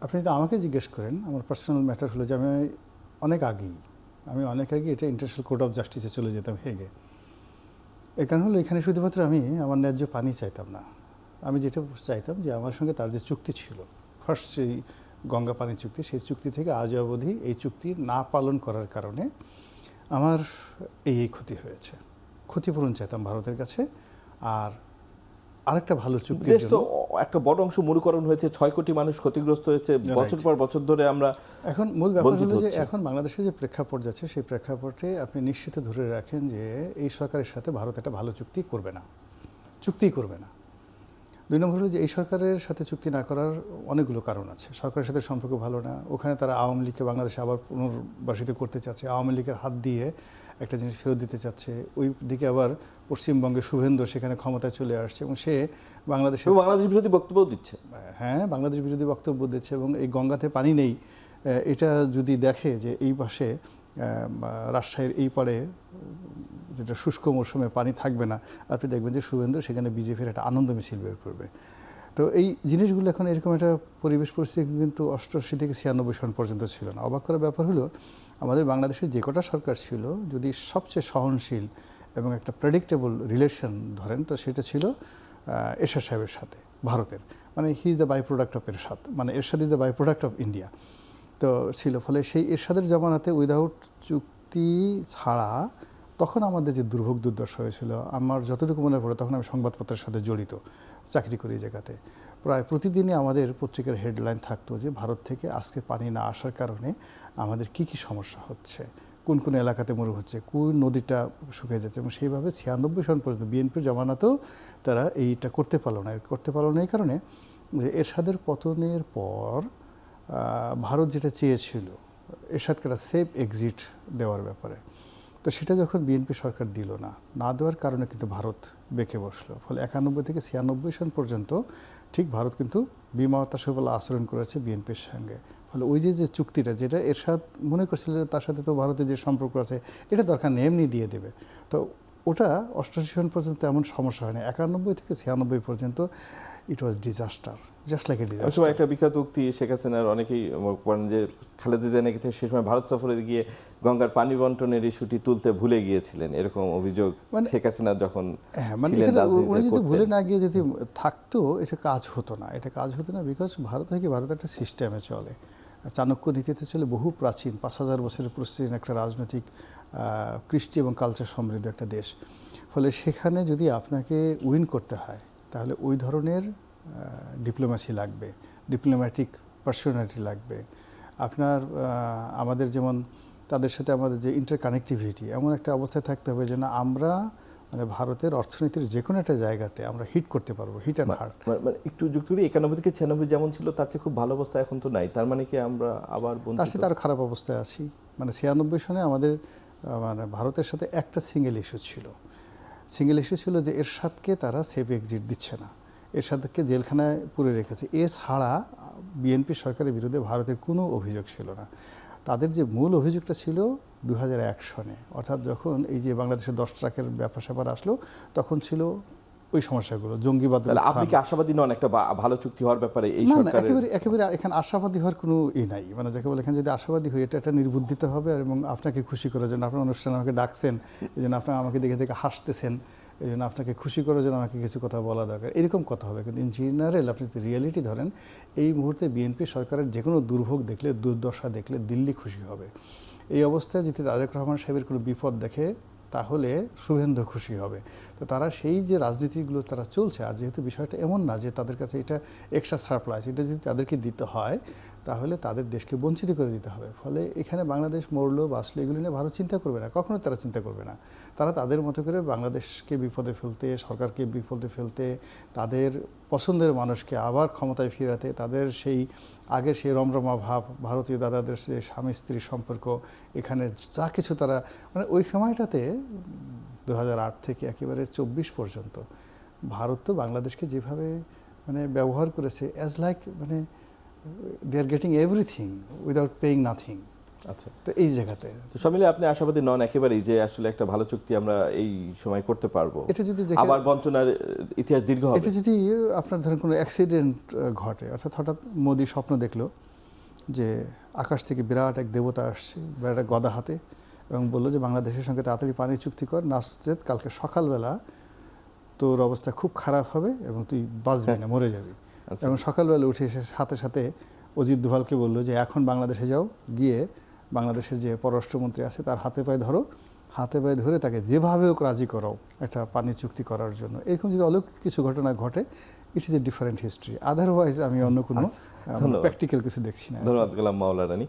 আপনি যদি আমাকে জিজ্ঞেস করেন, আমার পার্সোনাল ম্যাটার হলো যে আমি অনেক আগেই এটা ইন্টারন্যাশনাল কোর্ট অফ জাস্টিসে চলে যেতাম হেগে। এর কারণ হলো এখানে শুধুমাত্র আমি আমার ন্যায্য পানি চাইতাম না, আমি যেটা চাইতাম যে আমার সঙ্গে তার যে চুক্তি ছিল, ফার্স্ট সেই গঙ্গা পানি চুক্তি, সেই চুক্তি থেকে আজ অবধি এই চুক্তি না পালন করার কারণে আমার এই ক্ষতি হয়েছে, ক্ষতিপূরণ চাইতাম ভারতের কাছে। আর আরেকটা ভালো চুক্তি, দেশ তো একটা বড় অংশ মরুকরণ হয়েছে, 6 কোটি মানুষ ক্ষতিগ্রস্ত হয়েছে, বছর পর বছর ধরে আমরা। এখন মূল ব্যাপার হলো যে এখন বাংলাদেশে যে প্রেক্ষাপট যাচ্ছে, সেই প্রেক্ষাপটে আপনি নিশ্চিত ধরে রাখেন যে এই সরকারের সাথে ভারত একটা ভালো চুক্তি করবে না। 2 নম্বর হলো যে এই সরকারের সাথে চুক্তি না করার অনেকগুলো কারণ আছে। সরকারের সাথে সম্পর্ক ভালো না, ওখানে তারা আওয়ামী লীগকে বাংলাদেশে আবার পুনর্বাসিত করতে চাচ্ছে, আওয়ামী লীগের হাত দিয়ে একটা জিনিস ফেরত দিতে চাচ্ছে। ওই দিকে আবার পশ্চিমবঙ্গে শুভেন্দু সেখানে ক্ষমতায় চলে আসছে এবং সে বাংলাদেশ বিরোধী বক্তব্য দিচ্ছে। হ্যাঁ, বাংলাদেশ বিরোধী বক্তব্য দিচ্ছে এবং এই গঙ্গাতে পানি নেই এটা যদি দেখে যে এই পাশে রাজশাহীর এই পাড়ে যেটা শুষ্ক মৌসুমে পানি থাকবে না, আপনি দেখবেন যে শুভেন্দু সেখানে বিজেপির একটা আনন্দ মিছিল বের করবে। তো এই জিনিসগুলো এখন এরকম একটা পরিবেশ পরিস্থিতি কিন্তু 88 থেকে 96 সন পর্যন্ত ছিল না। অবাক করার ব্যাপার হলো আমাদের বাংলাদেশের যে কটা সরকার ছিল, যদি সবচেয়ে সহনশীল এবং একটা প্রেডিক্টেবল রিলেশন ধরেন, তো সেটা ছিল এরশাদ সাহেবের সাথে ভারতের। মানে he is the byproduct of Ershad, মানে Ershad is the byproduct of India তো ছিল। ফলে সেই এরশাদের জামানাতে উইদাউট চুক্তি ছাড়া তখন আমাদের যে দুর্ভোগ দুর্দশা হয়েছিল, আমার যতটুকু মনে পড়ে তখন আমি সংবাদপত্রের সাথে জড়িত, চাকরি করি এই জায়গাতে। প্রায় প্রতিদিনই আমাদের পত্রিকার হেডলাইন থাকতো যে ভারত থেকে আজকে পানি না আসার কারণে আমাদের কি কি সমস্যা হচ্ছে, কোন কোন এলাকাতে মরু হচ্ছে, কোন নদীটা শুকিয়ে যাচ্ছে। এবং সেইভাবে 96 সন পর্যন্ত বিএনপির জমানাতেও তারা এইটা করতে পারলো না। এই কারণে যে এরশাদের পতনের পর ভারত যেটা চেয়েছিল এরশাদকে একটা সেফ এক্সিট দেওয়ার ব্যাপারে, তো সেটা যখন বিএনপি সরকার দিল না দেওয়ার কারণে কিন্তু ভারত বেঁকে বসলো। ফলে 91 থেকে 96 সন পর্যন্ত ঠিক ভারত কিন্তু বিমাতাসবল আচরণ করেছে বিএনপির সঙ্গে। ফলে ওই যে চুক্তিটা, যেটা এরশাদ মনে করছিল তার সাথে তো ভারতের যে সম্পর্ক আছে এটা দরকার নেই, এমনি দিয়ে দেবে, তো ওটা 88 সন পর্যন্ত এমন সমস্যা হয়নি। 91 থেকে 96 পর্যন্ত it was disaster, just like a disaster. একটা বিখ্যাত উক্তি শেখ হাসিনার, অনেকেই বলেন যে খালেদা জিয়া নাকি সে সময় ভারত সফরে গিয়ে গঙ্গার পানি বন্টনের ইস্যুটি তুলতে ভুলে গিয়েছিলেন, এরকম অভিযোগ শেখ হাসিনা যখন উনি যদি ভুলে না গিয়ে যদি থাকতো এটা কাজ হতো না। বিকজ ভারত একটা সিস্টেমে চলে, চাণক্য নীতিতে চলে, বহু প্রাচীন 5000 বছরের প্রাচীন একটা রাজনৈতিক কৃষ্টি এবং কালচার সমৃদ্ধ একটা দেশ। ফলে সেখানে যদি আপনাকে উইন করতে হয় তাহলে ওই ধরনের ডিপ্লোম্যাসি লাগবে, ডিপ্লোম্যাটিক পার্সোনালিটি লাগবে আপনার। আমাদের যেমন তাদের সাথে আমাদের যে ইন্টারকানেক্টিভিটি, এমন একটা অবস্থায় থাকতে হবে যে না আমরা মানে ভারতের অর্থনীতির যে কোনো একটা জায়গাতে আমরা হিট করতে পারবো, হিট অ্যান্ড হার্ট। মানে একটু যুক্ত করি, 91 থেকে 96 যেমন ছিল তার চেয়ে খুব ভালো অবস্থা এখন তো নাই, তার মানে কি আমরা আবার তার সাথে আরও খারাপ অবস্থায় আছি। মানে 96 সনে আমাদের মানে ভারতের সাথে একটা সিঙ্গেল ইস্যু ছিল যে এরশাদকে তারা সেফ এক্সিট দিচ্ছে না, এরশাদকে জেলখানায় পুরে রেখেছে। এছাড়া বিএনপি সরকারের বিরুদ্ধে ভারতের কোনো অভিযোগ ছিল না। তাদের যে মূল অভিযোগটা ছিল 2001 সনে, অর্থাৎ যখন এই যে বাংলাদেশের 10 ট্রাকের ব্যাপার স্যাপার আসলো, তখন ছিল ওই সমস্যাগুলো, জঙ্গিবাদ। আপনি কি আশাবাদী নন একটা ভালো চুক্তি হওয়ার ব্যাপারে? এই সরকারের একেবারে এখানে আশাবাদী হওয়ার কোনো নাই, মানে যাকে বলে এখানে যদি আশাবাদী হই এটা নির্বুদ্ধিত হবে। এবং আপনাকে খুশি করার জন্য আপনার অনুষ্ঠানে আমাকে ডাকছেন, এই জন্য আপনারা আমাকে দেখে দেখে হাসতেছেন, এই জন্য আপনাকে খুশি করার জন্য আমাকে কিছু কথা বলা দরকার, এরকম কথা হবে। কিন্তু ইন জেনারেল আপনি যদি রিয়েলিটি ধরেন, এই মুহূর্তে বিএনপি সরকারের যে কোনো দুর্ভোগ দেখলে, দুর্দশা দেখলে দিল্লি খুশি হবে। এই অবস্থায় যদি তারেক রহমান সাহেবের কোনো বিপদ দেখে তাহলে শুভেন্দু খুশি হবে। তো তারা সেই যে রাজনীতিগুলো তারা চলছে, আর যেহেতু বিষয়টা এমন না যে তাদের কাছে এটা এক্সট্রা সারপ্লাস, এটা যদি তাদেরকে দিতে হয় তাহলে তাদের দেশকে বঞ্চিত করে দিতে হবে। ফলে এখানে বাংলাদেশ মরলো বাঁচলো এগুলো নিয়ে ভারত চিন্তা করবে না, কখনো তারা চিন্তা করবে না। তারা তাদের মতো করে বাংলাদেশকে বিপদে ফেলতে, সরকারকে বিপদে ফেলতে, তাদের পছন্দের মানুষকে আবার ক্ষমতায় ফিরাতে, তাদের সেই আগের সেই রমরমা ভাব, ভারতীয় দাদাদের যে স্বামী স্ত্রীর সম্পর্ক, এখানে যা কিছু তারা মানে ওই সময়টাতে 2008 থেকে একেবারে 24 পর্যন্ত ভারত তো বাংলাদেশকে যেভাবে মানে ব্যবহার করেছে অ্যাজ লাইক মানে they are getting everything without paying nothing. আচ্ছা, তো এই জায়গাতে তো সব মিলে আপনি আশাবাদী নন একেবারেই যে আসলে একটা ভালো চুক্তি আমরা এই সময় করতে পারবো? এটা যদি আবার বঞ্চনার ইতিহাস দীর্ঘ হবে, এটা যদি আপনার ধরেন কোনো অ্যাক্সিডেন্ট ঘটে, অর্থাৎ হঠাৎ মোদি স্বপ্ন দেখলো যে আকাশ থেকে বিরাট এক দেবতা আসছে, বিরাট এক গদা হাতে, এবং বললো যে বাংলাদেশের সঙ্গে তাড়াতাড়ি পানি চুক্তি কর, নাচেত কালকে সকালবেলা তোর অবস্থা খুব খারাপ হবে এবং তুই বাঁচবি না, মরে যাবি। এবং সকালবেলা উঠে এসে সাথে সাথে অজিত দোভালকে বললো যে এখন বাংলাদেশে যাও, গিয়ে বাংলাদেশের যে পররাষ্ট্রমন্ত্রী আছে তার হাতে পায়ে ধরো, হাতে পায়ে ধরে তাকে যেভাবে হোক রাজি করাও একটা পানি চুক্তি করার জন্য। এরকম যদি অলৌকিক কিছু ঘটনা ঘটে, it is a different history. Otherwise আমি অন্য কোনো প্র্যাকটিক্যাল কিছু দেখছি না। ধন্যবাদ গোলাম মাওলা রানী।